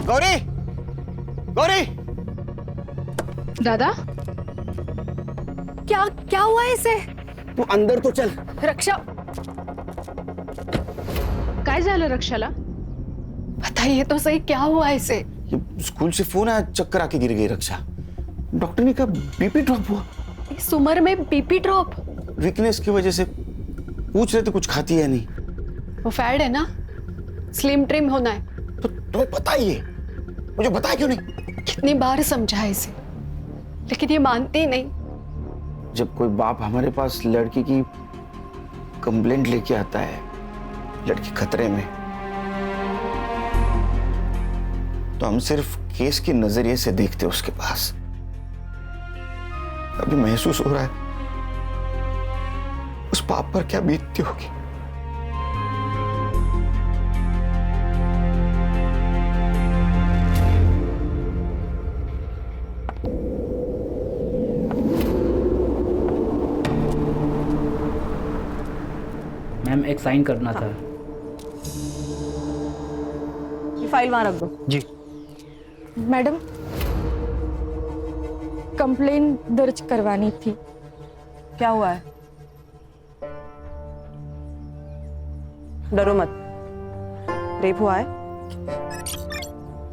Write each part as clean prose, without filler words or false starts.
गौरी, गौरी, दादा, क्या क्या हुआ है इसे? तू अंदर तो चल। रक्षा, काय झालं रक्षाला? बताइए तो सही, क्या हुआ है इसे? ये स्कूल से फोन आया, चक्कर आके गिर गई रक्षा। डॉक्टर ने कहा बीपी ड्रॉप हुआ। इस उम्र में बीपी ड्रॉप? वीकनेस की वजह से। पूछ रहे थे कुछ खाती है नहीं। वो फैड है ना, स्लिम ट्रिम होना है। तो तुम्हें पता ही है, मुझे बताया क्यों नहीं? कितनी बार समझाया इसे, लेकिन ये मानती ही नहीं। जब कोई बाप हमारे पास लड़की की कंप्लेंट लेके आता है, लड़की खतरे में, तो हम सिर्फ केस के नजरिए से देखते उसके पास। अभी महसूस हो रहा है उस बाप पर क्या बीतती होगी। मैम एक साइन करना था। ये फाइल वहां रख दो। जी। मैडम, कंप्लेंट दर्ज करवानी थी। क्या हुआ है? डरो मत। रेप हुआ है?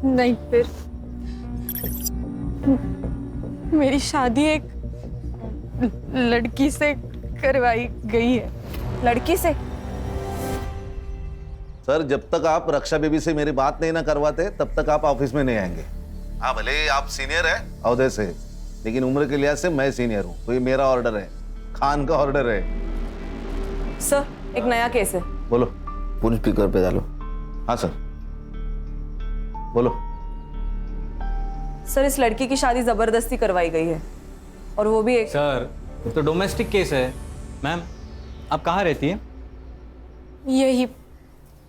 नहीं, फिर मेरी शादी एक लड़की से करवाई गई है। लड़की से? सर, जब तक आप रक्षा बेबी से मेरी बात नहीं ना करवाते तब तक आप ऑफिस में नहीं आएंगे। हाँ, भले ही आप सीनियर है औहदे से, लेकिन उम्र के लिहाज से मैं सीनियर हूँ, तो ये मेरा ऑर्डर है, खान का ऑर्डर है। सर, एक नया केस है। बोलो। फोन स्पीकर पे डालो। हाँ सर, बोलो। सर, इस लड़की की शादी जबरदस्ती करवाई गई है, और वो भी एक। सर, ये तो डोमेस्टिक केस है। मैम, आप कहाँ रहती हैं? यही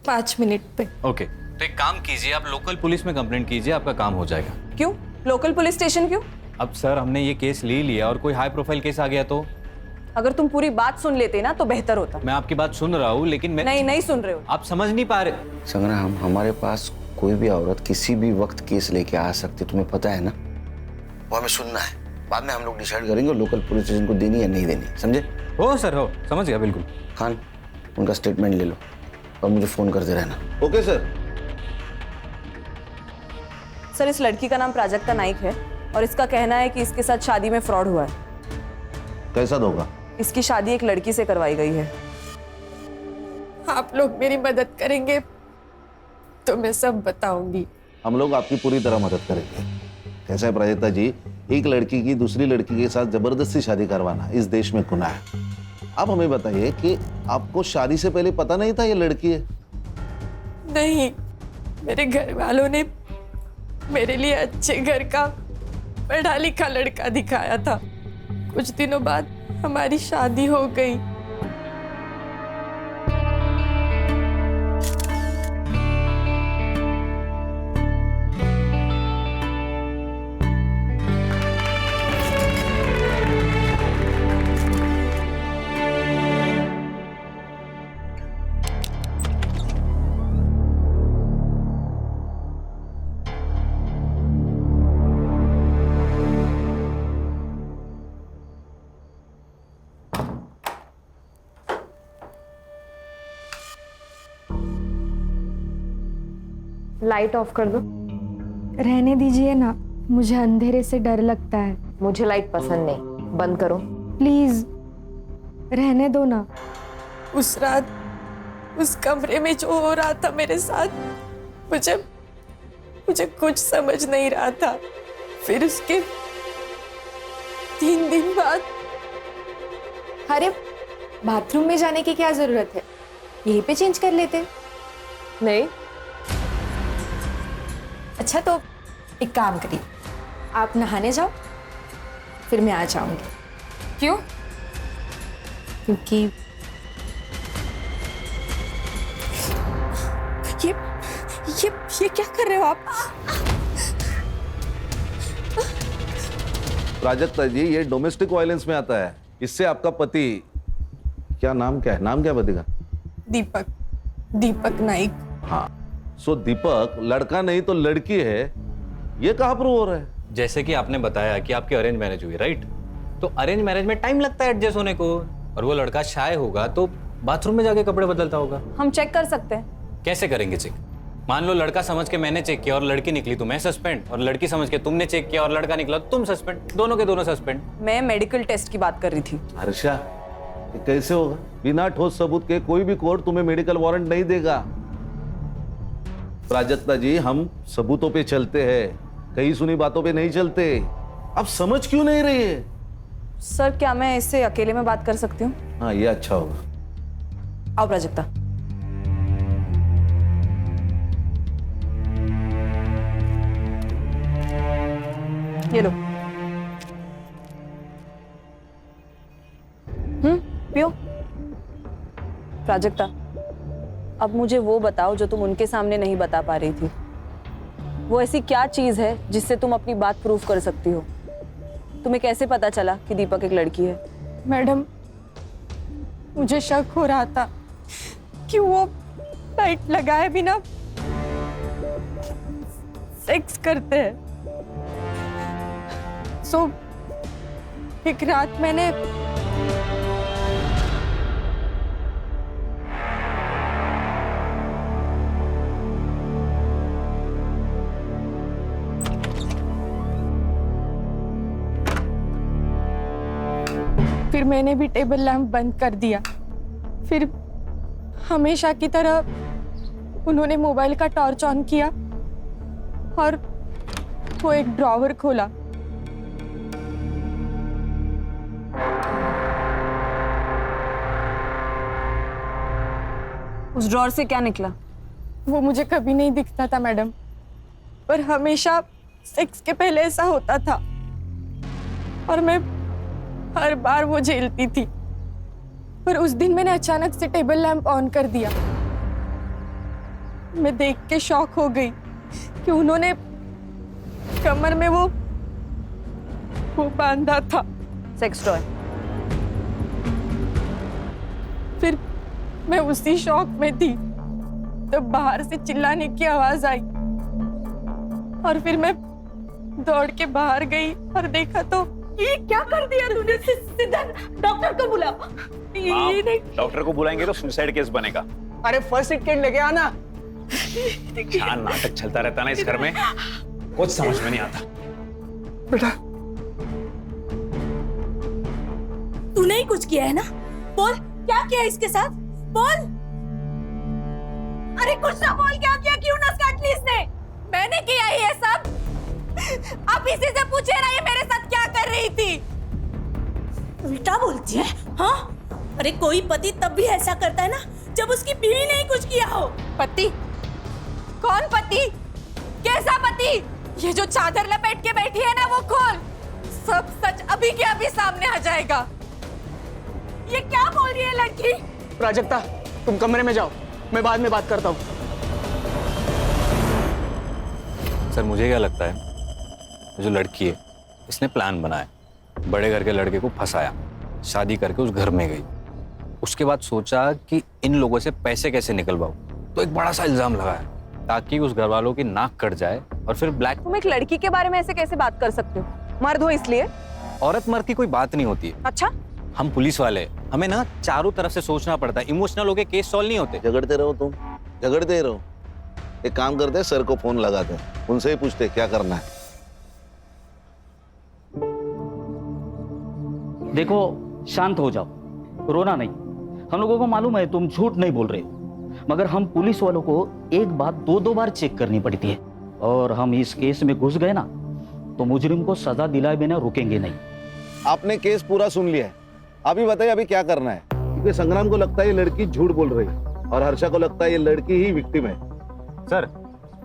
5 मिनट पे। ओके, तो एक काम कीजिए, आप लोकल पुलिस में कंप्लेंट कीजिए, आपका काम हो जाएगा। क्यों? लोकल पुलिस स्टेशन क्यों? अब सर, हमने ये केस ले लिया और कोई हाई प्रोफाइल केस आ गया तो? अगर तुम पूरी बात सुन लेते ना तो बेहतर होता। मैं आपकी बात सुन रहा हूँ, लेकिन मैं नहीं सुन रहे हो। आप समझ नहीं पा रहे। संग्राम, हमारे पास कोई भी औरत किसी भी वक्त केस लेके आ सकती, तुम्हें पता है ना। वो हमें सुनना है, बाद में हम लोग डिसाइड करेंगे लोकल पुलिस स्टेशन को देनी या नहीं देनी। समझे? हो सर, हो, समझ गया बिल्कुल। खान, उनका स्टेटमेंट ले लो और मुझे फोन करते रहना। Okay sir. सर, इस लड़की का नाम प्राजक्ता नाइक है और इसका कहना है कि इसके साथ शादी में फ्रॉड हुआ है। कैसा धोखा? इसकी शादी एक लड़की से करवाई गई है। आप लोग मेरी मदद करेंगे तो मैं सब बताऊंगी। हम लोग आपकी पूरी तरह मदद करेंगे। कैसा है प्राजक्ता जी, एक लड़की की दूसरी लड़की के साथ जबरदस्ती शादी करवाना इस देश में गुनाह है। आप हमें बताइए कि आपको शादी से पहले पता नहीं था ये लड़की है? नहीं, मेरे घर वालों ने मेरे लिए अच्छे घर का पढ़ा लिखा लड़का दिखाया था। कुछ दिनों बाद हमारी शादी हो गई। लाइट ऑफ कर दो। रहने दीजिए ना, मुझे अंधेरे से डर लगता है। मुझे लाइट पसंद नहीं, बंद करो। प्लीज रहने दो ना। उस रात उस कमरे में जो हो रहा था मेरे साथ, मुझे कुछ समझ नहीं रहा था। फिर उसके 3 दिन बाद। अरे, बाथरूम में जाने की क्या जरूरत है, यहीं पे चेंज कर लेते। नहीं। अच्छा, तो एक काम करिए, आप नहाने जाओ, फिर मैं आ जाऊंगी। क्यों? क्योंकि ये क्या कर रहे हो आप? प्राजक्ता जी, ये डोमेस्टिक वायलेंस में आता है। इससे आपका पति, क्या नाम क्या है? नाम क्या पति का? दीपक नाइक। हाँ, सो दीपक लड़का नहीं तो लड़की है, ये कहाँ प्रूव हो रहा है? जैसे कि आपने बताया कि आपकी अरेंज मैरिज हुई, राइट? तो अरेंज मैरिज में टाइम लगता है एडजस्ट होने को, और वो लड़का शाय होगा तो बाथरूम में जाके कपड़े बदलता होगा। हम चेक कर सकते हैं। कैसे करेंगे चेक? मान लो लड़का समझ के मैंने चेक किया और लड़की निकली तो मैं सस्पेंड, और लड़की समझ के तुमने चेक किया और लड़का निकला तो तुम सस्पेंड, दोनों के दोनों सस्पेंड। मैं मेडिकल टेस्ट की बात कर रही थी। हर्षा, ये कैसे होगा? बिना ठोस सबूत के कोई भी कोर्ट तुम्हें मेडिकल वारंट नहीं देगा। प्राजक्ता जी, हम सबूतों पे चलते हैं, कहीं सुनी बातों पे नहीं चलते। आप समझ क्यों नहीं रही है? सर, क्या मैं इससे अकेले में बात कर सकती हूँ? हाँ, ये अच्छा होगा। आओ प्राजक्ता। ये लो। पियो। प्राजक्ता, अब मुझे वो बताओ जो तुम उनके सामने नहीं बता पा रही थी। वो ऐसी क्या चीज है जिससे तुम अपनी बात प्रूव कर सकती हो? तुम्हें कैसे पता चला कि दीपक एक लड़की है? मैडम, मुझे शक हो रहा था कि वो लाइट लगाए बिना सेक्स करते हैं। सो एक रात मैंने फिर मैंने भी टेबल लैंप बंद कर दिया। फिर हमेशा की तरह उन्होंने मोबाइल का टॉर्च ऑन किया और वो एक ड्रॉवर खोला। उस ड्रॉर से क्या निकला? वो मुझे कभी नहीं दिखता था मैडम, पर हमेशा सेक्स के पहले ऐसा होता था और मैं हर बार वो झेलती थी। पर उस दिन मैंने अचानक से टेबल लैंप ऑन कर दिया। मैं देख के शॉक हो गई कि उन्होंने कमर में वो बांधा था। Sex toy. फिर मैं उसी शॉक में थी तो बाहर से चिल्लाने की आवाज आई और फिर मैं दौड़ के बाहर गई और देखा तो ये क्या कर दिया तूने? सीधा डॉक्टर को बुला। ये नहीं। डॉक्टर को बुलाएंगे तो सुसाइड केस बनेगा। अरे फर्स्ट एड किट लेके आना। क्या नाटक चलता रहता ना इस घर में, कुछ समझ में नहीं आता। बेटा, तूने ही कुछ किया है ना? बोल, क्या किया इसके साथ? बोल। अरे कुछ ना बोल, क्या किया? क्यों नस काट ली इसने? मैंने किया ये सब। आप इसी से पूछे ना ये मेरे साथ क्या कर रही थी? उल्टा बोलती है, हाँ? अरे कोई पति तब भी ऐसा करता है ना जब उसकी बीवी ने ही कुछ किया हो। पति? कौन पति? कैसा पति? ये जो चादर लपेट के बैठी है ना, वो खोल। सब सच अभी के अभी सामने आ जाएगा। ये क्या बोल रही है लड़की? प्राजक्ता, तुम कमरे में जाओ, मैं बाद में बात करता हूँ। सर, मुझे क्या लगता है, जो लड़की है इसने प्लान बनाया, बड़े घर के लड़के को फंसाया, शादी करके उस घर में गई, उसके बाद सोचा कि इन लोगों से पैसे कैसे निकलवाऊं, तो एक बड़ा सा इल्जाम लगाया ताकि उस घर वालों की नाक कट जाए और फिर ब्लैक। तुम एक लड़की के बारे में ऐसे कैसे बात कर सकते हो? मर्द हो इसलिए? औरत मर्द की कोई बात नहीं होती है। अच्छा, हम पुलिस वाले, हमें ना चारों तरफ से सोचना पड़ता है, इमोशनल होके केस सॉल्व नहीं होते। झगड़ते रहो तुम, झगड़ते रहो। एक काम करते, सर को फोन लगाते, उनसे ही पूछते क्या करना है। देखो, शांत हो जाओ, रोना नहीं। हम लोगों को मालूम है तुम झूठ नहीं बोल रहे हो, मगर हम पुलिस वालों को एक बात दो बार चेक करनी पड़ती है, और हम इस केस में घुस गए ना तो मुजरिम को सजा दिलाए बिना रुकेंगे नहीं। आपने केस पूरा सुन लिया है, अभी बताइए अभी क्या करना है? क्योंकि संग्राम को लगता है ये लड़की झूठ बोल रही है और हर्षा को लगता है ये लड़की ही विक्टिम है। सर,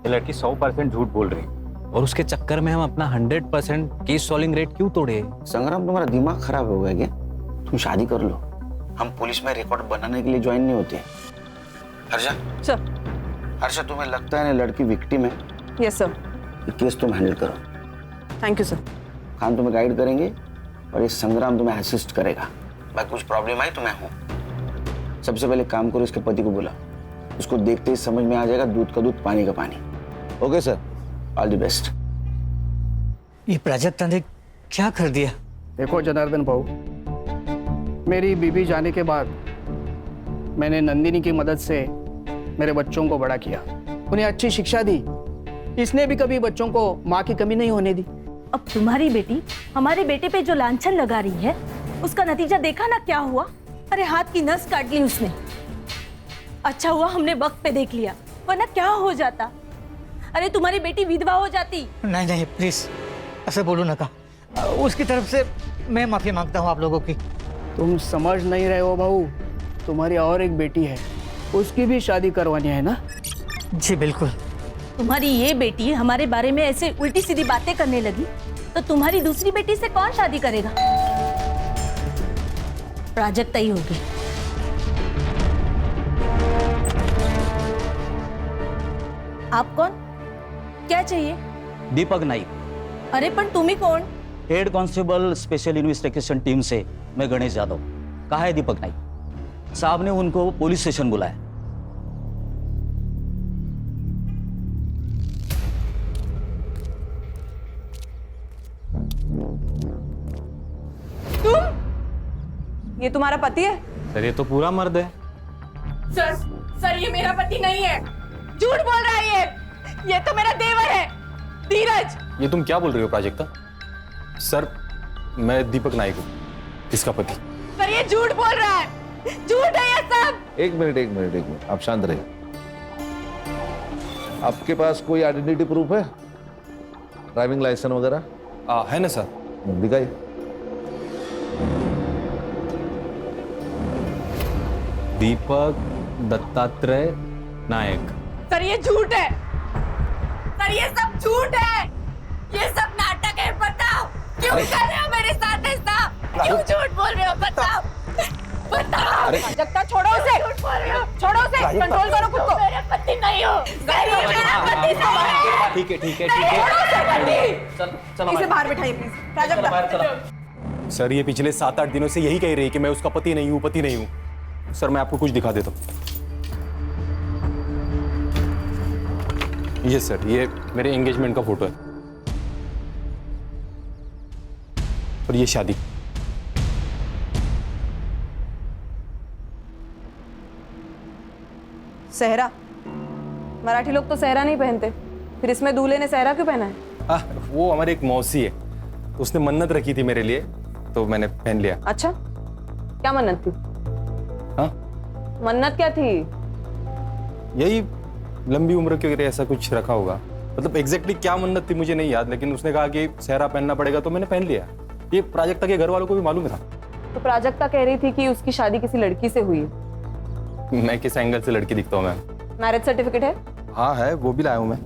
ये लड़की 100% झूठ बोल रही है और उसके चक्कर में हम अपना 100% केस सॉल्विंग रेट क्यों तोड़े? संग्राम, तुम्हारा दिमाग खराब हो गया क्या? तुम शादी कर लो, हम पुलिस में रिकॉर्ड बनाने के लिए ज्वाइन नहीं होते। हर्षा सर। हर्षा, तुम्हें लगता है ना लड़की विक्टिम है? Yes sir. ये केस तुम हैंडल करो। Thank you sir. खान तुम्हें गाइड करेंगे और ये संग्राम तुम्हें असिस्ट करेगा। भाई कुछ प्रॉब्लम आई तो मैं हूँ। सबसे पहले काम करो, इसके पति को बुला, उसको देखते ही समझ में आ जाएगा, दूध का दूध, पानी का पानी। Okay sir. All the best. ये प्राजक्ता ने क्या कर दिया? देखो जनार्दन भाऊ, मेरी बीबी जाने के बाद मैंने नंदिनी की मदद से मेरे बच्चों को बड़ा किया, उन्हें अच्छी शिक्षा दी। इसने भी कभी बच्चों को माँ की कमी नहीं होने दी। अब तुम्हारी बेटी हमारे बेटे पे जो लांछन लगा रही है, उसका नतीजा देखा ना क्या हुआ। अरे हाथ की नस काट ली उसने। अच्छा हुआ हमने वक्त पे देख लिया, वरना क्या हो जाता। अरे तुम्हारी बेटी विधवा हो जाती। नहीं नहीं प्लीज ऐसे बोलो ना का। उसकी तरफ से मैं माफी मांगता हूँ आप लोगों की। तुम समझ नहीं रहे हो भाऊ, तुम्हारी और एक बेटी है, उसकी भी शादी करवानी है ना? जी बिल्कुल। तुम्हारी ये बेटी हमारे बारे में ऐसे उल्टी सीधी बातें करने लगी तो तुम्हारी दूसरी बेटी से कौन शादी करेगा? प्राजक्ता ही होगी। आप कौन? क्या चाहिए? दीपक नाइक, अरे पर तुम ही कौन? Head constable special investigation team से मैं गणेश यादव। कहा है दीपक नाइक? साहब ने उनको पुलिस स्टेशन बुलाया। ये तुम्हारा पति है? सर ये तो पूरा मर्द है। सर ये मेरा पति नहीं है, झूठ बोल रहा है ये तो मेरा देवर है, धीरज। ये तुम क्या बोल रही हो प्राजक्ता? सर मैं दीपक नाइक हूँ, इसका पति। सर ये झूठ बोल रहा है, झूठ है ये सब। एक मिनट, आप शांत रहिए। आपके पास कोई आइडेंटिटी प्रूफ है? ड्राइविंग लाइसेंस वगैरह? है ना सर। दिखाइए। दीपक दत्तात्रेय नायक। सर ये झूठ है, सर ये सब झूठ है, ये सब नाटक है। बताओ क्यों कर रहे हो मेरे साथ ऐसा? क्यों झूठ बोल रहे हो? बताओ बताओ। प्राजक्ता छोड़ो उसे, छोड़ो उसे, कंट्रोल करो खुद को। मेरे पति नहीं हो, मेरा पति नहीं है। ठीक है इसे बाहर बिठाइए प्लीज। प्राजक्ता सर ये पिछले 7-8 दिनों से यही कह रही है कि मैं उसका पति नहीं हूँ। सर मैं आपको कुछ दिखा देता हूँ। ये सर, ये मेरे एंगेजमेंट का फोटो है और ये शादी। सहरा? मराठी लोग तो सहरा नहीं पहनते, फिर इसमें दूल्हे ने सहरा क्यों पहना है? वो हमारी एक मौसी है, उसने मन्नत रखी थी मेरे लिए तो मैंने पहन लिया। अच्छा, क्या मन्नत थी? हाँ? मन्नत क्या थी? यही लंबी उम्र के लिए ऐसा कुछ रखा होगा। मतलब एग्जैक्टली क्या मन्नत थी मुझे नहीं याद, लेकिन उसने कहा कि सहरा पहनना पड़ेगा तो मैंने पहन लिया। ये प्राजक्ता के घर वालों को भी मालूम था। तो प्राजक्ता कह रही थी कि उसकी शादी किसी लड़की से हुई है। मैं किस एंगल से लड़की दिखता हूँ मैम? मैरिज सर्टिफिकेट है? हाँ है, वो भी लाया हूँ मैं।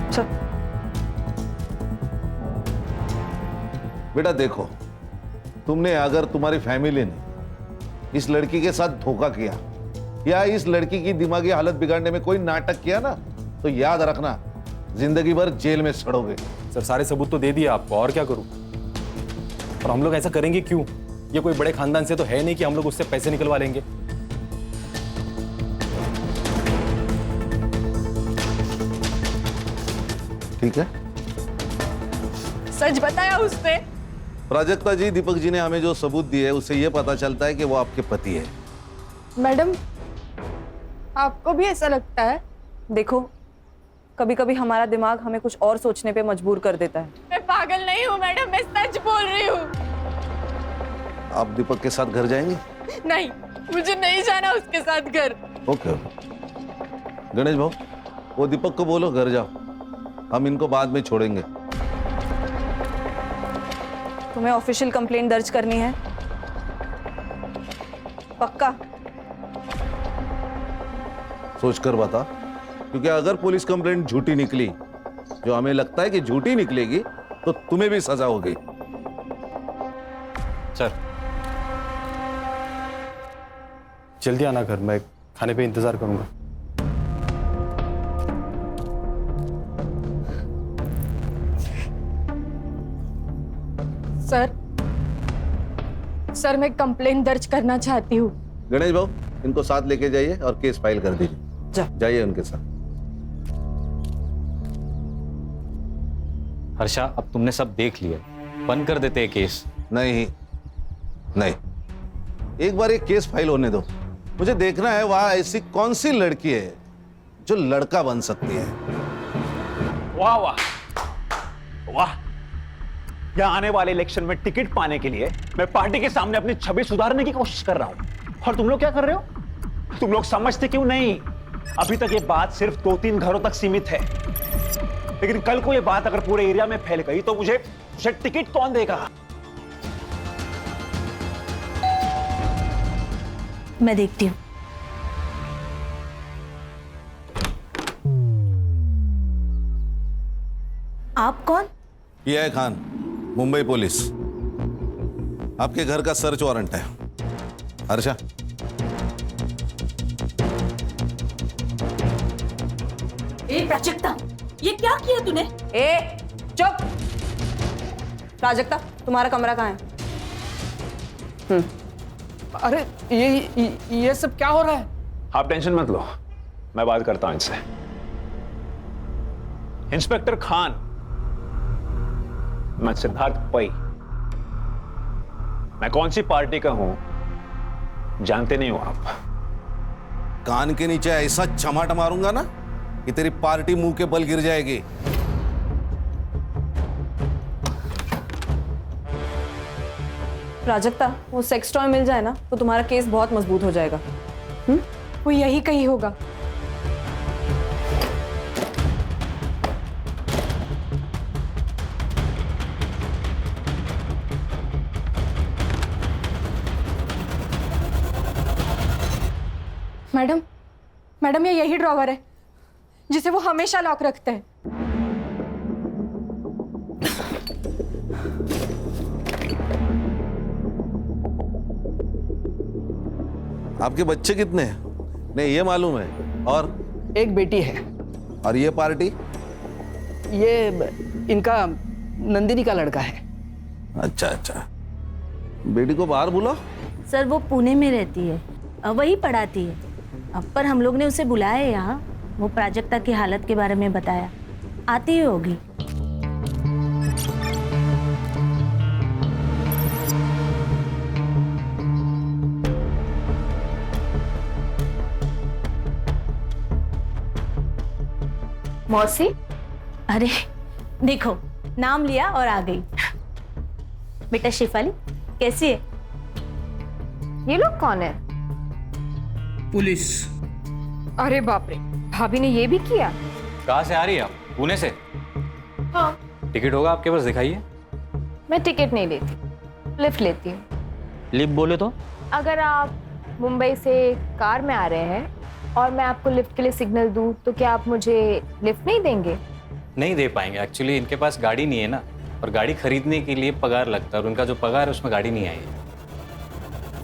अच्छा बेटा देखो, तुमने अगर तुम्हारी फैमिली ने इस लड़की के साथ धोखा किया या इस लड़की की दिमागी हालत बिगाड़ने में कोई नाटक किया ना, तो याद रखना जिंदगी भर जेल में सड़ोगे। सर सारे सबूत तो दे दिए आपको, और क्या करूं? और हम लोग ऐसा करेंगे क्यों? ये कोई बड़े खानदान से तो है नहीं कि हम लोग उससे पैसे निकलवा लेंगे। ठीक है, सच बताया उसने। प्राजक्ता जी, दीपक जी ने हमें जो सबूत दिए उससे यह पता चलता है कि वो आपके पति है। मैडम, आपको भी ऐसा लगता है? देखो, कभी कभी हमारा दिमाग हमें कुछ और सोचने पे मजबूर कर देता है। मैं पागल नहीं हूँ मैडम, मैं सच बोल रही हूँ। आप दीपक के साथ घर जाएंगे? नहीं, मुझे नहीं जाना उसके साथ घर। ओके गणेश भाऊ, वो दीपक को बोलो घर जाओ, हम इनको बाद में छोड़ेंगे। तुम्हें ऑफिशियल कंप्लेंट दर्ज करनी है? पक्का? सोचकर बता, क्योंकि अगर पुलिस कंप्लेंट झूठी निकली, जो हमें लगता है कि झूठी निकलेगी, तो तुम्हें भी सजा होगी। सर जल्दी आना घर, मैं खाने पे इंतजार करूंगा। सर, मैं कंप्लेंट दर्ज करना चाहती हूँ। गणेश भाऊ, इनको साथ लेके जाइए और केस फाइल कर दीजिए। जाइए उनके साथ। हर्षा, अब तुमने सब देख लिया, बंद कर देते हैं केस। नहीं नहीं, एक बार ये केस फाइल होने दो। मुझे देखना है वहां ऐसी कौन सी लड़की है जो लड़का बन सकती है। वाह वाह वाह, यहाँ आने वाले इलेक्शन में टिकट पाने के लिए मैं पार्टी के सामने अपनी छवि सुधारने की कोशिश कर रहा हूं, और तुम लोग क्या कर रहे हो? तुम लोग समझते क्यों नहीं? अभी तक ये बात सिर्फ 2-3 घरों तक सीमित है, लेकिन कल को ये बात अगर पूरे एरिया में फैल गई तो मुझे टिकट कौन देगा? मैं देखती हूँ। आप कौन? ये है खान, मुंबई पुलिस। आपके घर का सर्च वारंट है। हर्षा, प्राजक्ता, ये क्या किया तूने? ए चुप। प्राजक्ता, तुम्हारा कमरा कहाँ है? अरे ये सब क्या हो रहा है? आप टेंशन मत लो, मैं बात करता हूं इनसे। इंस्पेक्टर खान, मैं सिद्धार्थ पै। मैं कौन सी पार्टी का हूं जानते नहीं हो आप? कान के नीचे ऐसा चमाट मारूंगा ना कि तेरी पार्टी मुंह के बल गिर जाएगी। प्राजक्ता, वो सेक्स टॉय मिल जाए ना तो तुम्हारा केस बहुत मजबूत हो जाएगा। वो यही कहीं होगा। मैडम, मैडम, ये यही ड्रॉवर है जिसे वो हमेशा लॉक रखते हैं। आपके बच्चे कितने हैं? नहीं, ये मालूम है। और एक बेटी है। और ये पार्टी? ये इनका नंदिनी का लड़का है। अच्छा अच्छा, बेटी को बाहर बुलाओ। सर, वो पुणे में रहती है, वही पढ़ाती है। अब पर हम लोग ने उसे बुलाया है यहाँ। वो प्राजक्ता की हालत के बारे में बताया, आती ही होगी। मौसी, अरे देखो, नाम लिया और आ गई। बेटा शिफाली, कैसी है? ये लोग कौन है? पुलिस। अरे बाप रे, भाभी ने ये भी किया? कहाँ से आ रही है आप? पुणे से? हाँ। टिकट होगा आपके पास, दिखाइए। मैं टिकट नहीं लेती, लिफ्ट लेती हूँ। लिफ्ट बोले तो? अगर आप मुंबई से कार में आ रहे हैं और मैं आपको लिफ्ट के लिए सिग्नल दूं तो क्या आप मुझे लिफ्ट नहीं देंगे? नहीं दे पाएंगे, एक्चुअली इनके पास गाड़ी नहीं है ना, और गाड़ी खरीदने के लिए पगार लगता है, और उनका जो पगार है उसमें गाड़ी नहीं आई है।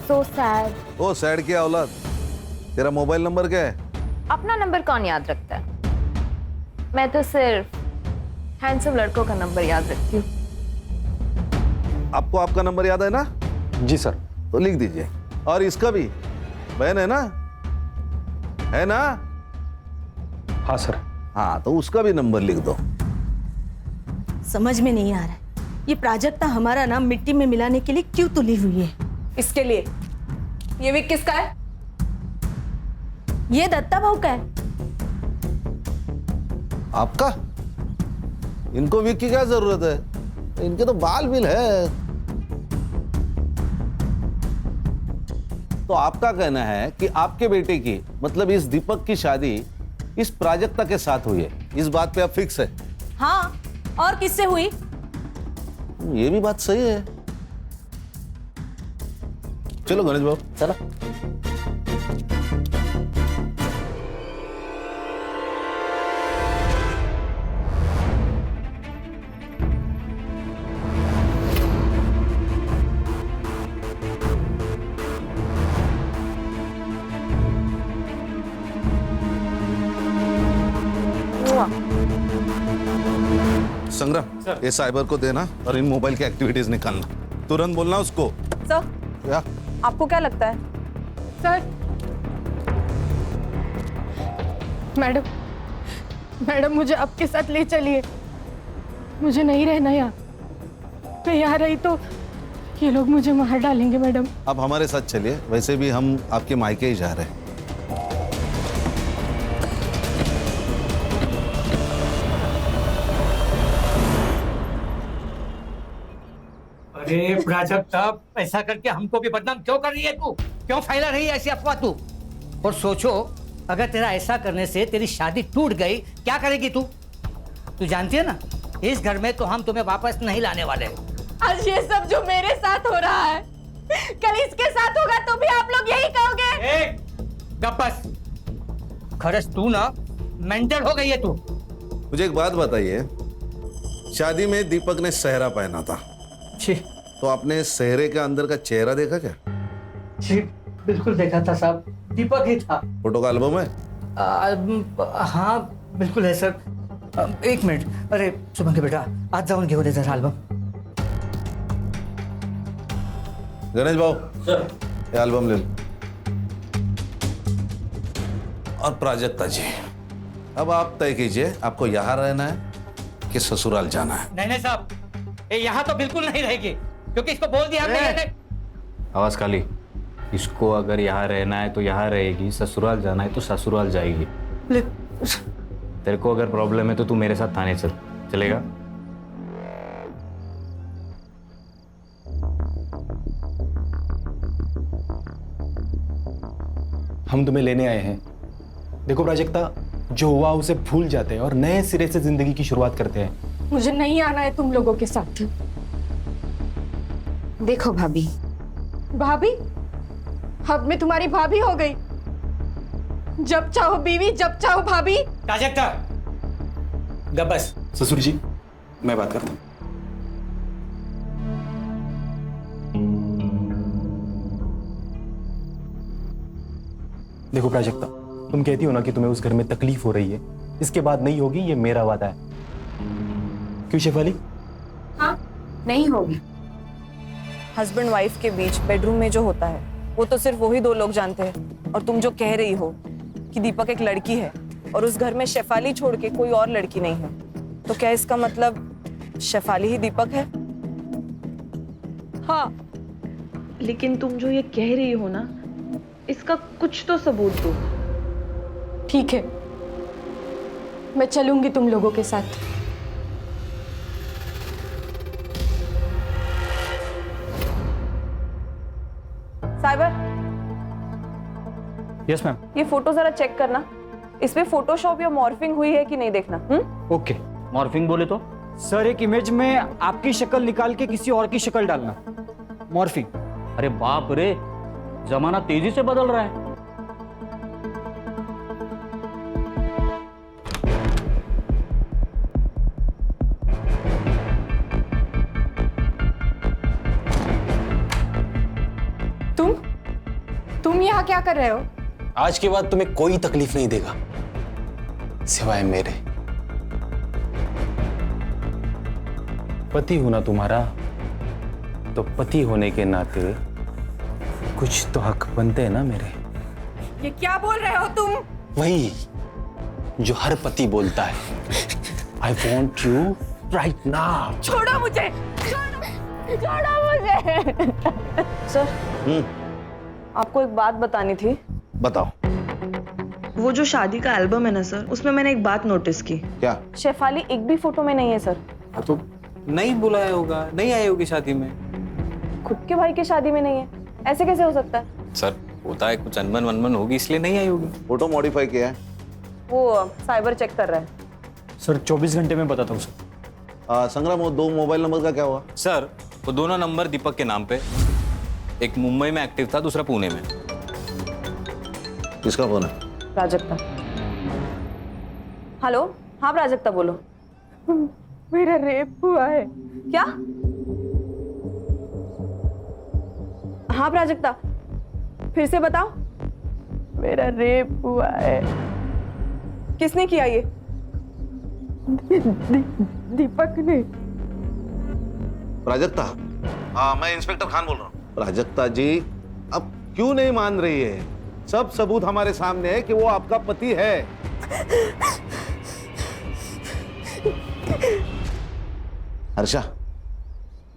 So sad। ओ सैड क्या औलाद, तेरा मोबाइल नंबर क्या है? अपना नंबर कौन याद रखता है? मैं तो सिर्फ हैंडसम लड़कों का नंबर याद रखती हूँ। आपको आपका नंबर याद है ना? जी सर। तो लिख दीजिए। और इसका भी, बहन है ना? है ना? हाँ सर। हाँ, तो उसका भी नंबर लिख दो। समझ में नहीं आ रहा है, ये प्राजक्ता हमारा नाम मिट्टी में मिलाने के लिए क्यों तुली हुई है? इसके लिए ये विक किसका है? ये दत्ता भाऊ का है। आपका? इनको विक की क्या जरूरत है? इनके तो बाल बिल है। तो आपका कहना है कि आपके बेटे की, मतलब इस दीपक की शादी इस प्राजक्ता के साथ हुई है, इस बात पे आप फिक्स है? हाँ, और किससे हुई? ये भी बात सही है। चलो गणेश बाबू, चला। संग्राम, ये साइबर को देना और इन मोबाइल की एक्टिविटीज निकालना। तुरंत बोलना उसको। सर, क्या? आपको क्या लगता है सर, मैडम, मैडम मुझे आपके साथ ले चलिए, मुझे नहीं रहना यहाँ। मैं यहाँ रही तो ये लोग मुझे मार डालेंगे मैडम। आप हमारे साथ चलिए, वैसे भी हम आपके मायके ही जा रहे हैं। अरे प्राजक्ता, ऐसा करके हमको भी बदनाम क्यों कर रही है तू? क्यों फैला रही है ऐसी अफवाह तू? और सोचो, अगर तेरा ऐसा करने से तेरी शादी टूट गई, क्या करेगी तू? तू जानती है ना, इस घर में तो हम तुम्हें वापस नहीं लाने वाले। आज ये सब जो मेरे साथ हो रहा है, कल इसके साथ होगा तो भी आप लोग यही कहोगे। गप्पस, खरस तू ना मेंटल हो गई है तू। मुझे एक बात बताइए, शादी में दीपक ने सेहरा पहना था, तो आपने सेहरे के अंदर का चेहरा देखा क्या? जी बिल्कुल देखा था साहब, दीपक ही था। फोटो का एल्बम है? हाँ बिल्कुल है सर। एक मिनट, अरे सुमन के बेटा, आज जाऊन घेऊन ये जरा एल्बम। गणेश भाऊ सर, ये एल्बम ले लो। और प्राजक्ता जी, अब आप तय कीजिए, आपको यहाँ रहना है कि ससुराल जाना है? नहीं साहब, ये यहाँ तो बिल्कुल नहीं रहेगी, क्योंकि इसको बोल दिया हमने। आवाज काली, इसको अगर यहाँ रहना है तो यहाँ रहेगी, ससुराल जाना है तो ससुराल जाएगी। तेरे को अगर प्रॉब्लम है तो तू मेरे साथ थाने चल, चलेगा? हम तुम्हें लेने आए हैं। देखो प्राजक्ता, जो हुआ उसे भूल जाते हैं और नए सिरे से जिंदगी की शुरुआत करते हैं। मुझे नहीं आना है तुम लोगों के साथ। देखो भाभी, भाभी, अब मैं तुम्हारी भाभी हो गई। जब चाहो बीवी, जब चाहो भाभी। प्राजक्ता, गब्बस। ससुर जी, मैं बात करता हूँ। देखो प्राजक्ता, तुम कहती हो ना कि तुम्हें उस घर में तकलीफ हो रही है, इसके बाद नहीं होगी, ये मेरा वादा है। क्यों शेफाली? हाँ, नहीं होगी। हस्बैंड वाइफ के बीच बेडरूम में जो होता है वो तो सिर्फ वही दो लोग जानते हैं। और तुम जो कह रही हो कि दीपक एक लड़की है और उस घर में शेफाली छोड़ के कोई और लड़की नहीं है, तो क्या इसका मतलब शेफाली ही दीपक है? हाँ, लेकिन तुम जो ये कह रही हो ना, इसका कुछ तो सबूत दो। ठीक है, मैं चलूंगी तुम लोगों के साथ। Cyber, yes ma'am. ये फोटो जरा चेक करना, इसमें फोटोशॉप या मॉर्फिंग हुई है कि नहीं देखना। ओके, मॉर्फिंग बोले तो? सर, एक इमेज में आपकी शक्ल निकाल के किसी और की शक्ल डालना, मॉर्फिंग। अरे बाप रे, जमाना तेजी से बदल रहा है। तुम यहाँ क्या कर रहे हो? आज के बाद तुम्हें कोई तकलीफ नहीं देगा, सिवाय मेरे। पति हूं ना तुम्हारा, तो पति होने के नाते कुछ तो हक बनते हैं ना मेरे। ये क्या बोल रहे हो तुम? वही जो हर पति बोलता है, I want you right now. छोड़ो मुझे, छोड़ो मुझे। सर, आपको एक बात बतानी थी। बताओ। वो जो शादी का एल्बम है ना सर, उसमें मैंने एक बात नोटिस की। क्या? शेफाली एक भी फोटो में नहीं है सर। तो नहीं बुलाया होगा, नहीं आई होगी शादी में। खुद के भाई की शादी में नहीं है, ऐसे कैसे हो सकता है? सर, होता है, कुछ अनबन वनबन होगी इसलिए नहीं आई होगी। फोटो मॉडिफाई किया है? वो साइबर चेक कर रहा है। सर 24 घंटे में बताता हूँ सर। संग्राम, वो 2 मोबाइल नंबर का क्या हुआ? सर, वो दोनों नंबर दीपक के नाम पे, एक मुंबई में एक्टिव था, दूसरा पुणे में। किसका फोन है? प्राजक्ता। हेलो, हाँ प्राजक्ता बोलो। मेरा रेप हुआ है। क्या? हाँ प्राजक्ता, फिर से बताओ। मेरा रेप हुआ है। किसने किया ये? दीपक ने। प्राजक्ता? हाँ, मैं इंस्पेक्टर खान बोल रहा हूँ। प्राजक्ता जी, अब क्यों नहीं मान रही है? सब सबूत हमारे सामने है कि वो आपका पति है। हर्षा,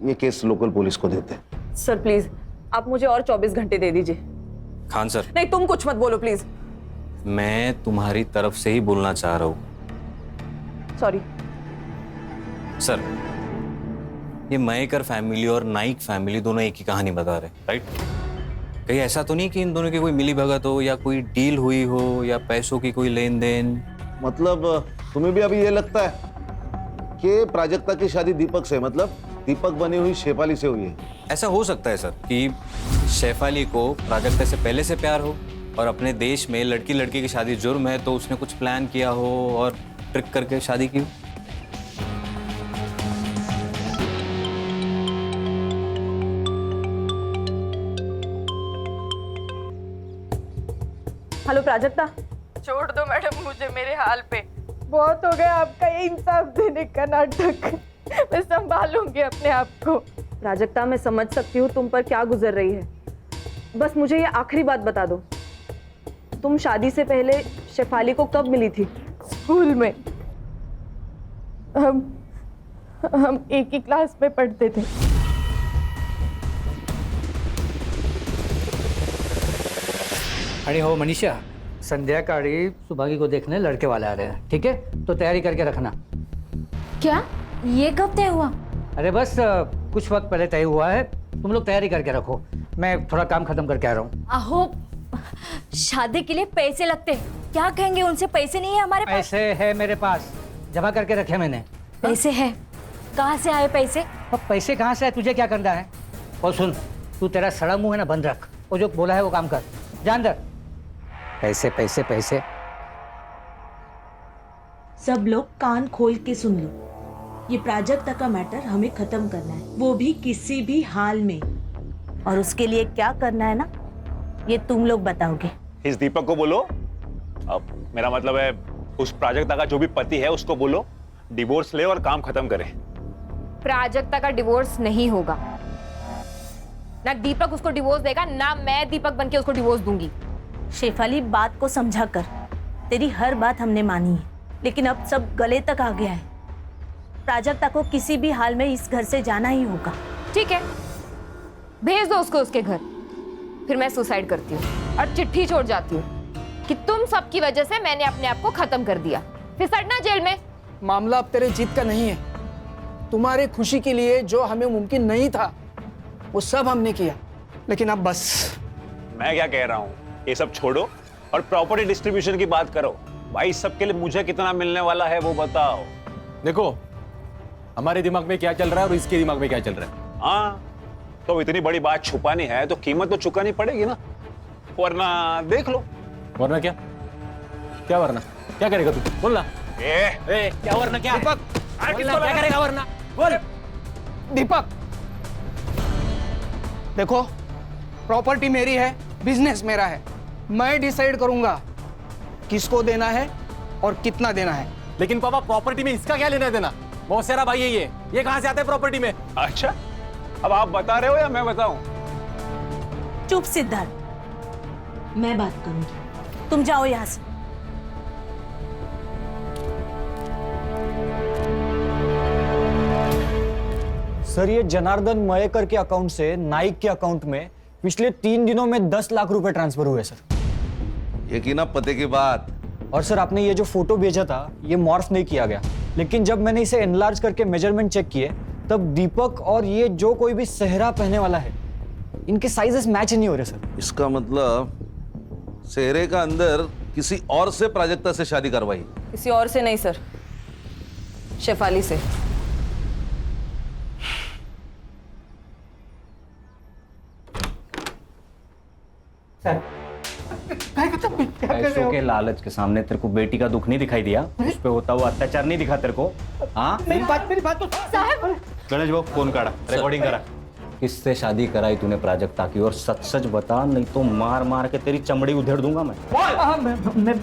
ये केस लोकल पुलिस को देते हैं। सर प्लीज, आप मुझे और 24 घंटे दे दीजिए। खान सर, नहीं, तुम कुछ मत बोलो प्लीज। मैं तुम्हारी तरफ से ही बोलना चाह रहा हूँ। सॉरी सर, ये मयेकर फैमिली और नाइक फैमिली दोनों एक ही कहानी बता रहे, राइट? कहीं ऐसा तो नहीं कि इन दोनों की कोई मिली भगत हो या कोई डील हुई हो या पैसों की कोई लेन देन? मतलब तुम्हें भी अभी ये लगता है कि प्राजक्ता की शादी दीपक से, मतलब दीपक बनी हुई शेफाली से हुई है? ऐसा हो सकता है सर कि शेफाली को प्राजक्ता से पहले से प्यार हो और अपने देश में लड़की लड़की की शादी जुर्म है, तो उसने कुछ प्लान किया हो और ट्रिक करके शादी की हो। हेलो प्राजक्ता। छोड़ दो मैडम मुझे मेरे हाल पे, बहुत हो गया आपका ये इंसाफ देने का नाटक। मैं संभालूंगी अपने आप को। प्राजक्ता, मैं समझ सकती हूँ तुम पर क्या गुजर रही है। बस मुझे ये आखिरी बात बता दो, तुम शादी से पहले शेफाली को कब मिली थी? स्कूल में। हम एक ही क्लास में पढ़ते थे। अरे हो मनीषा, संध्याकाळी सुभागी को देखने लड़के वाले आ रहे हैं, ठीक है? तो तैयारी करके रखना। क्या ये कब तय हुआ? अरे बस कुछ वक्त पहले तय हुआ है, तुम लोग तैयारी करके रखो। मैं थोड़ा काम खत्म करके आ रहा हूँ। आहो, शादी के लिए पैसे लगते, क्या कहेंगे उनसे? पैसे नहीं है हमारे पास। पैसे है मेरे पास, जमा करके रखे मैंने। पैसे है? कहाँ से आए पैसे? अब पैसे कहाँ से आए, तुझे क्या करना है? और सुन, तू तेरा सड़ा मुंह है ना बंद रख, वो जो बोला है वो काम कर, जान दर। पैसे पैसे पैसे। सब लोग कान खोल के सुन लो, ये प्राजक्ता का मैटर हमें खत्म करना है, वो भी किसी भी हाल में। और उसके लिए क्या करना है ना, ये तुम लोग बताओगे। इस दीपक को बोलो, अब मेरा मतलब है उस प्राजक्ता का जो भी पति है उसको बोलो डिवोर्स ले और काम खत्म करे। प्राजक्ता का डिवोर्स नहीं होगा। ना दीपक उसको डिवोर्स देगा, ना मैं दीपक बनके उसको डिवोर्स दूंगी। शेफाली, बात को समझा कर, तेरी हर बात हमने मानी है, लेकिन अब सब गले तक आ गया है। प्राजक्ता को किसी भी हाल में इस घर से जाना ही होगा। ठीक है, भेज दो उसको उसके घर, फिर मैं सुसाइड करती हूँ और चिट्ठी छोड़ जाती हूँ कि तुम सबकी वजह से मैंने अपने आप को खत्म कर दिया, फिर सड़ना जेल में। मामला अब तेरे जीत का नहीं है। तुम्हारी खुशी के लिए जो हमें मुमकिन नहीं था वो सब हमने किया, लेकिन अब बस। मैं क्या कह रहा हूँ, ये सब छोड़ो और प्रॉपर्टी डिस्ट्रीब्यूशन की बात करो। भाई सबके लिए मुझे कितना मिलने वाला है वो बताओ। देखो, हमारे दिमाग में क्या चल रहा है और इसके दिमाग में क्या चल रहा है। हाँ, तो इतनी बड़ी बात छुपानी है तो कीमत तो चुकानी पड़ेगी ना, वरना देख लो। वरना क्या? क्या वरना? क्या करेगा तू? बोल ना। क्या वरना क्या? दीपक, बोलना, क्या करेगा वरना? बोल। दीपक, देखो, प्रॉपर्टी मेरी है, बिजनेस मेरा है, मैं डिसाइड करूंगा किसको देना है और कितना देना है। लेकिन पापा, प्रॉपर्टी में इसका क्या लेना देना? बहुत सारा भाई है ये कहां से आता है प्रॉपर्टी में? अच्छा, अब आप बता रहे हो या मैं बताऊं? चुप सिद्धार्थ, मैं बात करूंगी, तुम जाओ यहां से। सर, ये जनार्दन मयेकर के अकाउंट से नाइक के अकाउंट में पिछले 3 दिनों में 10 लाख रुपए ट्रांसफर हुए सर। ये की ना पते की बात। और सर, आपने ये जो फोटो भेजा था ये मॉर्फ नहीं किया गया, लेकिन जब मैंने इसे एनलार्ज करके मेजरमेंट चेक किए तब दीपक और ये जो कोई भी सेहरा पहनने वाला है इनके साइजेस मैच नहीं हो रहे सर। इसका मतलब सेहरे का अंदर किसी और से प्राजक्ता से शादी करवाई? किसी और से नहीं सर, शेफाली से। पैसों के लालच के सामने तेरे को बेटी का दुख नहीं दिखाई दिया? उस पे होता हुआ अत्याचार नहीं दिखा तेरे को? हाँ, मेरी बात तो साहब। गणेश बाबू, फोन काढ़ा, रिकॉर्डिंग करा। किससे शादी कराई तूने प्राजक्ता की? और सच सच बता, नहीं तो मार मार के तेरी चमड़ी उधेड़ दूंगा मैं।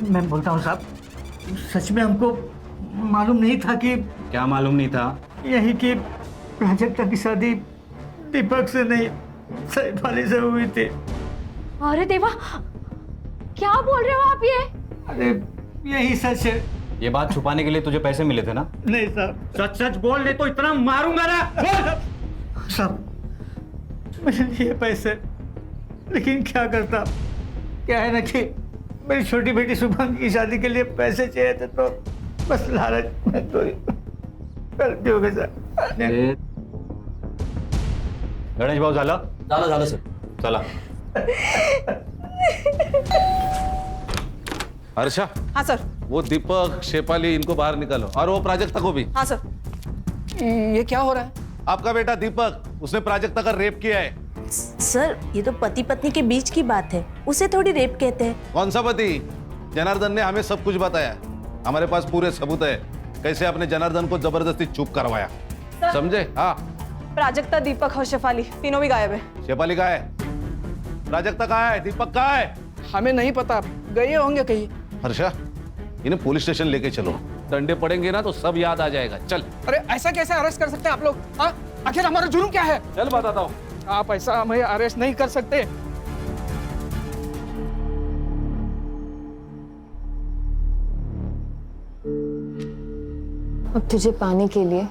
मैं बोलता हूँ साहब, सच में हमको मालूम नहीं था कि। क्या मालूम नहीं था? यही कि प्राजक्ता की शादी दीपक से नहीं, शेफाली से हुई थी। अरे देवा, क्या बोल रहे हो आप ये? अरे यही सच है। ये बात छुपाने के लिए तुझे पैसे मिले थे ना? नहीं साहब, सच सच बोल ले तो इतना मारूंगा ना। साहब मैंने लिए पैसे, लेकिन क्या करता, क्या है ना कि मेरी छोटी बेटी शुभम की शादी के लिए पैसे चाहिए थे, तो बस लालच में तो गलती हो गई सर। गणेश भाऊ झालं? झालं सर। चला। हर्षा, हाँ सर। वो दीपक, शेफाली, इनको बाहर निकालो, और वो प्राजक्ता को भी। हाँ सर। ये क्या हो रहा है? आपका बेटा दीपक, उसने प्राजक्ता का रेप किया है। सर ये तो पति पत्नी के बीच की बात है, उसे थोड़ी रेप कहते हैं। कौन सा पति? जनार्दन ने हमें सब कुछ बताया, हमारे पास पूरे सबूत है कैसे आपने जनार्दन को जबरदस्ती चुप करवाया, समझे? हाँ। प्राजक्ता, दीपक और शेफाली तीनों भी गायब है। शेफाली कहाँ है? प्राजक्ता कहाँ है? दीपक कहाँ है? हमें नहीं पता, गए होंगे कहीं। हर्षा, इन्हें पुलिस स्टेशन लेके चलो, डंडे पड़ेंगे ना तो सब याद आ जाएगा। चल। अरे ऐसा कैसे अरेस्ट कर सकते हैं आप लोग? हाँ, आखिर हमारा जुर्म क्या है? चल बताता हूँ। आप ऐसा हमें अरेस्ट नहीं कर सकते। अब तुझे पाने के लिए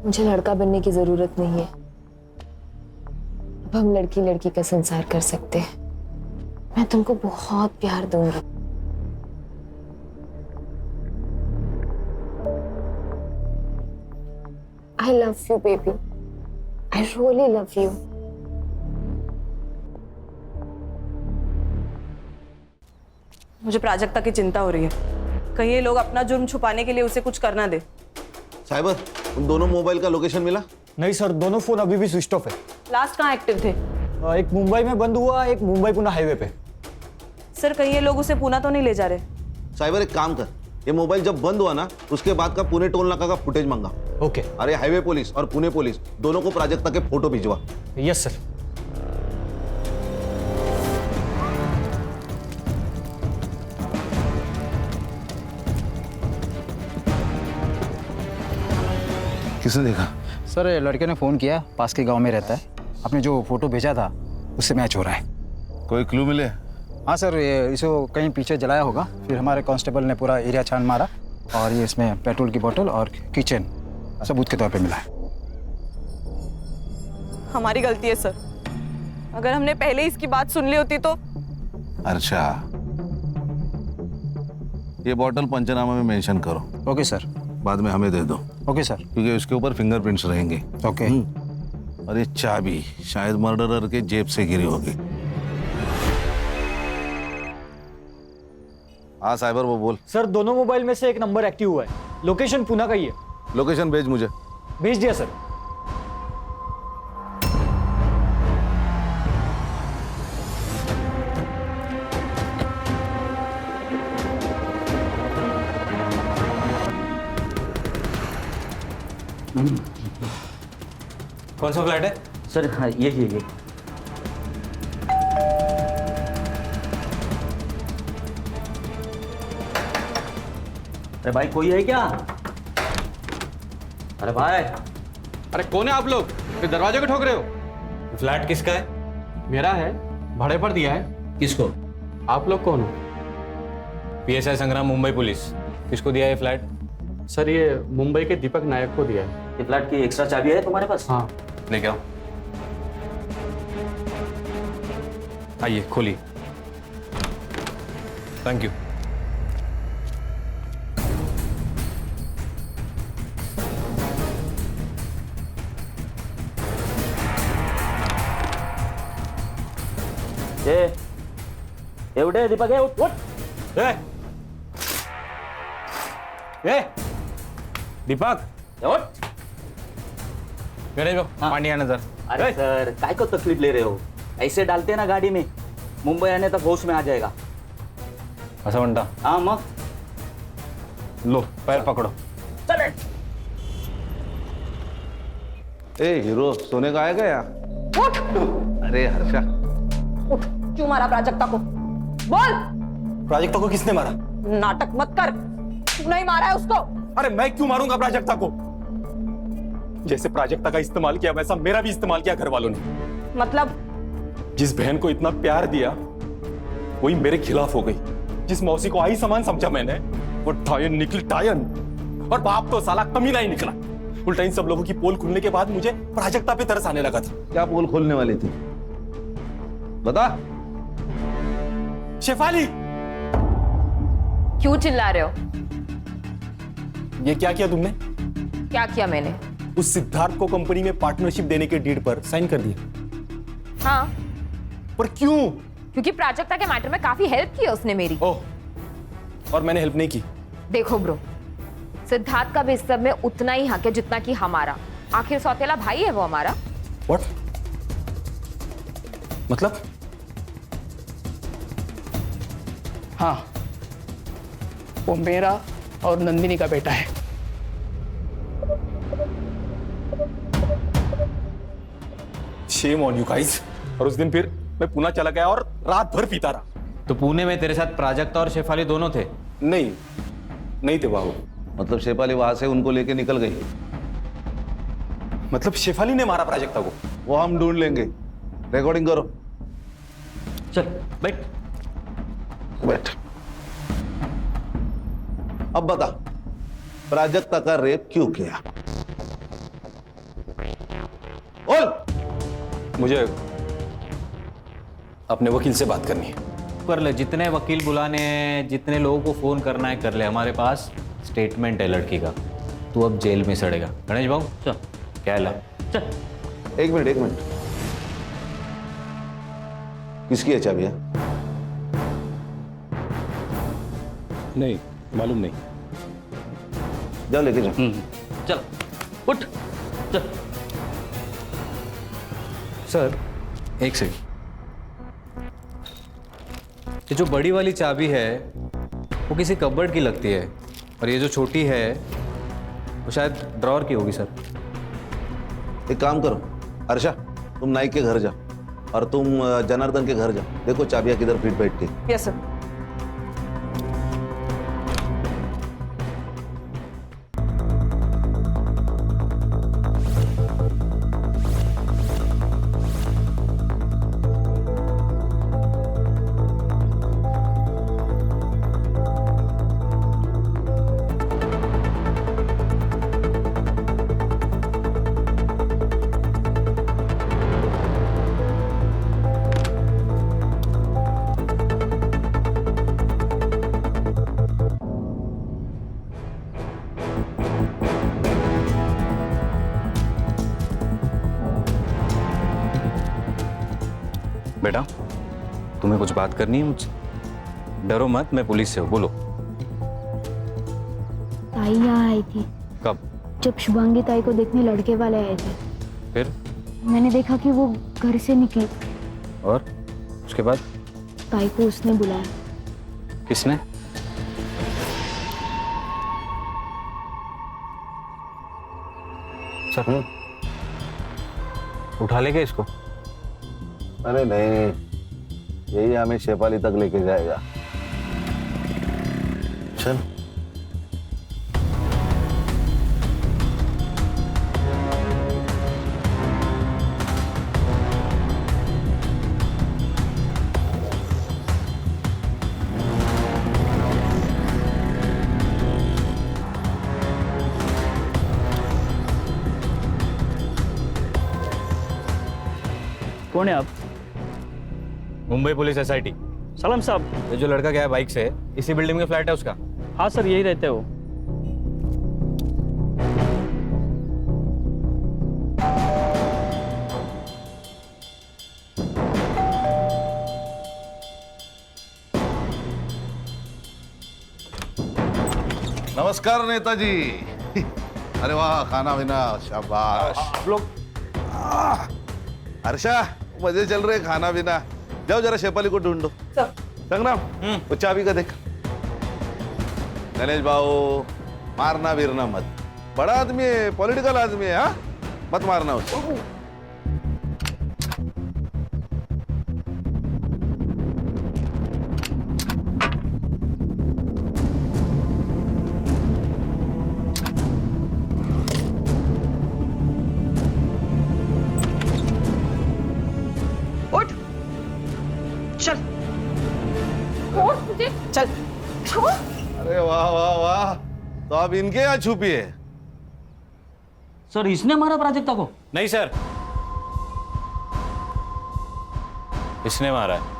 मुझे लड़का बनने की जरूरत नहीं है। अब हम लड़की लड़की का संसार कर सकते हैं। मैं तुमको बहुत प्यार दूंगी। I love you, baby. I really love you. मुझे प्राजक्ता की चिंता हो रही है, कहीं ये लोग अपना जुर्म छुपाने के लिए उसे कुछ करना दे। साइबर, उन दोनों मोबाइल का लोकेशन मिला? नहीं सर, दोनों फोन अभी भी स्विच ऑफ है। लास्ट कहाँ एक्टिव थे? एक मुंबई में बंद हुआ, एक मुंबई पुणे हाईवे पे। सर कहीं ये लोग उसे पूना तो नहीं ले जा रहे? साइबर एक काम कर, ये मोबाइल जब बंद हुआ ना उसके बाद का पुणे टोल नाका का फुटेज मांगा। ओके। अरे हाईवे पुलिस और पुणे पुलिस दोनों को प्राजक्ता के फोटो भिजवा। Yes sir. किसने देखा? सर लड़के ने फ़ोन किया, पास के गांव में रहता है। आपने जो फोटो भेजा था उससे मैच हो रहा है। कोई क्लू मिले? हाँ सर, ये इसको कहीं पीछे जलाया होगा, फिर हमारे कांस्टेबल ने पूरा एरिया छान मारा और ये इसमें पेट्रोल की बोतल और किचन सबूत के तौर पे मिला है। हमारी गलती है सर, अगर हमने पहले इसकी बात सुन ली होती तो। अच्छा, ये बोतल पंचनामा में मेंशन करो। Okay sir. बाद में हमें दे दो। Okay sir. क्योंकि उसके ऊपर फिंगरप्रिंट्स रहेंगे। ओके। और ये चाबी शायद मर्डरर के जेब से गिरी होगी। हाँ साइबर, वो बोल। सर दोनों मोबाइल में से एक नंबर एक्टिव हुआ है, लोकेशन पुणे का ही है। लोकेशन भेज मुझे। भेज दिया सर। कौन सा फ्लैट है? सर हाँ यही है। अरे भाई कोई है क्या? अरे भाई। अरे कौन है आप लोग? फिर दरवाजे को ठोक रहे हो? फ्लैट किसका है? मेरा है, भाड़े पर दिया है। किसको? आप लोग कौन हो? PSI संग्राम, मुंबई पुलिस। किसको दिया है फ्लैट? सर ये मुंबई के दीपक नायक को दिया है। ये फ्लैट की एक्स्ट्रा चाबी है तुम्हारे पास? हाँ। लेके आओ। आइए खोलिए। Thank you. एवढे दीपक है, उठ उठ। ए दीपक उठ। गणेश भाऊ, पानी आना जरा। अरे सर काय को तकलीफ ले रहे हो? ऐसे डालते ना गाड़ी में, मुंबई आने तक होश में आ जाएगा। असं म्हणता? हाँ मग। लो पैर पकड़ो। चल। ए हीरो, सोने का आएगा या? उठ। अरे हर्षा, उठ। क्यों मारा प्राजक्ता को? बोल। प्राजक्ता को किसने मारा? नाटक मत कर, तू नहीं मारा है उसको। अरे मैं क्यों मारूंगा प्राजक्ता को? जैसे प्राजक्ता का इस्तेमाल किया वैसा मेरा भी इस्तेमाल किया घर वालों ने। मतलब? जिस बहन को इतना प्यार दिया वही मेरे खिलाफ हो गई। जिस मौसी को आई सामान समझा मैंने, वो टायन निकली टायन। और बाप तो साला कमीना ही निकला। उल्टा इन सब लोगों की पोल खुलने के बाद मुझे प्राजक्ता पे तरस आने लगा था। क्या पोल खोलने वाली थी, बता। शेफाली, क्यों चिल्ला रहे हो? ये क्या किया तुमने? क्या किया मैंने? उस सिद्धार्थ को कंपनी में पार्टनरशिप देने के डीड पर साइन कर दिया। हाँ। पर क्यों? क्योंकि प्राजक्ता के मैटर में काफी हेल्प की है उसने मेरी। ओह, और मैंने हेल्प नहीं की? देखो ब्रो, सिद्धार्थ का भी इस सब में उतना ही हक है जितना कि हमारा। आखिर सौतेला भाई है वो हमारा। What? मतलब? हाँ, वो मेरा और नंदिनी का बेटा है। Shame on you guys। और उस दिन फिर मैं पुणे चला गया और रात भर पीता रहा। तो पुणे में तेरे साथ प्राजक्ता और शेफाली दोनों थे? नहीं थे बाबू। मतलब शेफाली वहां से उनको लेके निकल गई? मतलब शेफाली ने मारा प्राजक्ता को? वो हम ढूंढ लेंगे। रिकॉर्डिंग करो। चल बैठ बैठ। अब बता, प्राजक्ता का रेप क्यों किया? बोल। मुझे अपने वकील से बात करनी है। कर ले, जितने वकील बुलाने हैं, जितने लोगों को फोन करना है कर ले। हमारे पास स्टेटमेंट है लड़की का। तू अब जेल में सड़ेगा। गणेश बाबू चल, क्या ला चल। एक मिनट। किसकी है चाबियां? नहीं मालूम नहीं। जाओ लेके जाओ। चल उठ चल। सर एक सेकंड, ये जो बड़ी वाली चाबी है वो किसी कबर्ड की लगती है, और ये जो छोटी है वो शायद ड्रॉअर की होगी। सर एक काम करो, अर्षा तुम नाइक के घर जाओ और तुम जनार्दन के घर जाओ। देखो चाबियां किधर फिट बैठती है। Yes sir. बेटा, तुम्हें कुछ बात करनी है मुझसे? डरो मत, मैं पुलिस से हूँ। बोलो। ताई यहाँ आई थी। कब? जब शुभांगी ताई को देखने लड़के वाले आए थे। फिर? मैंने देखा कि वो घर से निकली। और उसके बाद? ताई को उसने बुलाया। किसने? सर उठा ले क्या इसको? अरे नहीं, यही हमें शेफाली तक लेके जाएगा। चल। कौन है आप? Mumbai police SIT। सलाम साहब। ये जो लड़का गया है बाइक से, इसी बिल्डिंग में फ्लैट है उसका? हाँ सर, यही रहते हो। नमस्कार नेताजी। अरे वाह, खाना पीना शाबाश। आप लोग हर्षा, मजे चल रहे खाना पीना। जाओ जरा शेफाली को ढूंढो। संग्राम, वो चाबी का देख। गणेश भाऊ, मारना वीरना मत। बड़ा आदमी है, पॉलिटिकल आदमी है। हाँ, मत मारना उसको। उठ चल। छोड़ मुझे, चल छोड़। अरे वाह वाह वाह, तो आप इनके यहाँ छुपी है? सर इसने मारा प्राजक्ता को? नहीं सर, इसने मारा है।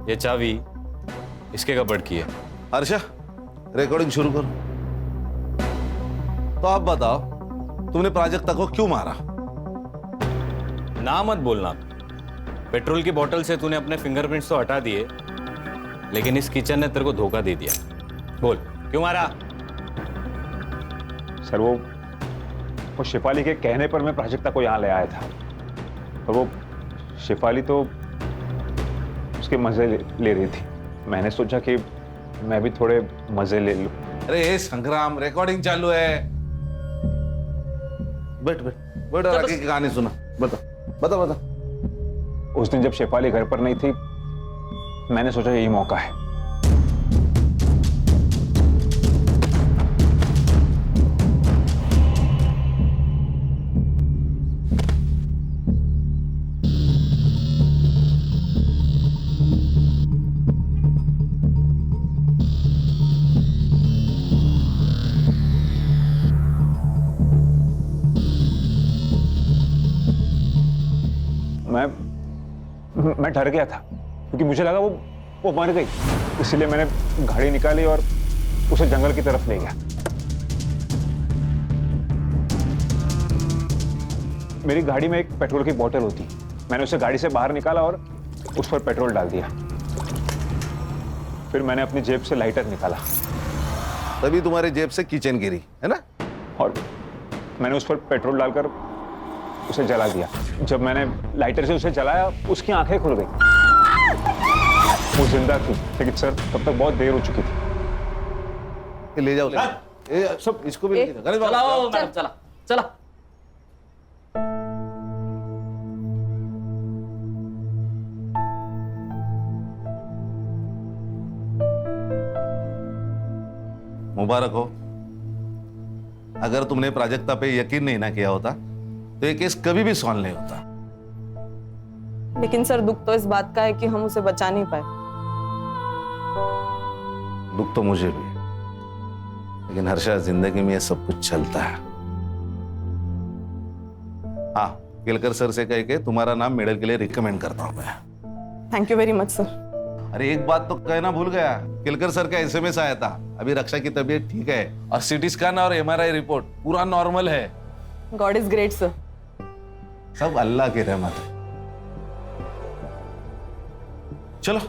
ये चाबी इसके कपबोर्ड की है। हर्षा, रिकॉर्डिंग शुरू करो। तो आप बताओ, तुमने प्राजक्ता को क्यों मारा? ना मत बोलना। पेट्रोल की बोतल से तूने अपने फिंगरप्रिंट्स तो हटा दिए, लेकिन इस किचन ने तेरे को धोखा दे दिया। बोल क्यों मारा? सर वो शिफाली के कहने पर मैं प्राजक्ता को यहाँ ले आया था, और वो शिफाली तो उसके मजे ले रही थी। मैंने सोचा कि मैं भी थोड़े मजे ले लूं। अरे संग्राम, रिकॉर्डिंग चालू है। बैठ बैठ बैठ और आगे की कहानी सुना। बता बता बता। उस दिन जब शिफाली घर पर नहीं थी, मैंने सोचा यही मौका है। मैं डर गया था क्योंकि मुझे लगा वो मर गई, इसलिए मैंने गाड़ी निकाली और उसे जंगल की तरफ ले गया। मेरी गाड़ी में एक पेट्रोल की बोतल होती, मैंने उसे गाड़ी से बाहर निकाला और उस पर पेट्रोल डाल दिया। फिर मैंने अपनी जेब से लाइटर निकाला, तभी तुम्हारे जेब से किचन गिरी है ना, और मैंने उस पर पेट्रोल डालकर उसे जला दिया। जब मैंने लाइटर से उसे जलाया, उसकी आंखें खुल गई। वो जिंदा थी, लेकिन सर तब तक बहुत देर हो चुकी थी। ले जाओ, ले जाओ। सब इसको भी लेके जाओ। चलाओ मैडम, चला चला। मुबारक हो। अगर तुमने प्राजक्ता पे यकीन नहीं ना किया होता तो ये केस कभी भी सॉल्व नहीं होता। लेकिन सर दुख तो इस बात का है कि हम उसे बचा नहीं पाए। दुख तो मुझे भी, लेकिन हर्षा जिंदगी में ये सब कुछ चलता है। हाँ, केलकर सर से कह के तुम्हारा नाम मेडल के लिए रिकमेंड करता हूं मैं। Thank you very much sir. अरे एक बात तो कहना भूल गया, केलकर सर का एसएमएस आया था। अभी रक्षा की तबीयत ठीक है और सीटी स्कैन और एमआरआई रिपोर्ट पूरा नॉर्मल है। God is great sir. सब अल्लाह की रहमत है। चलो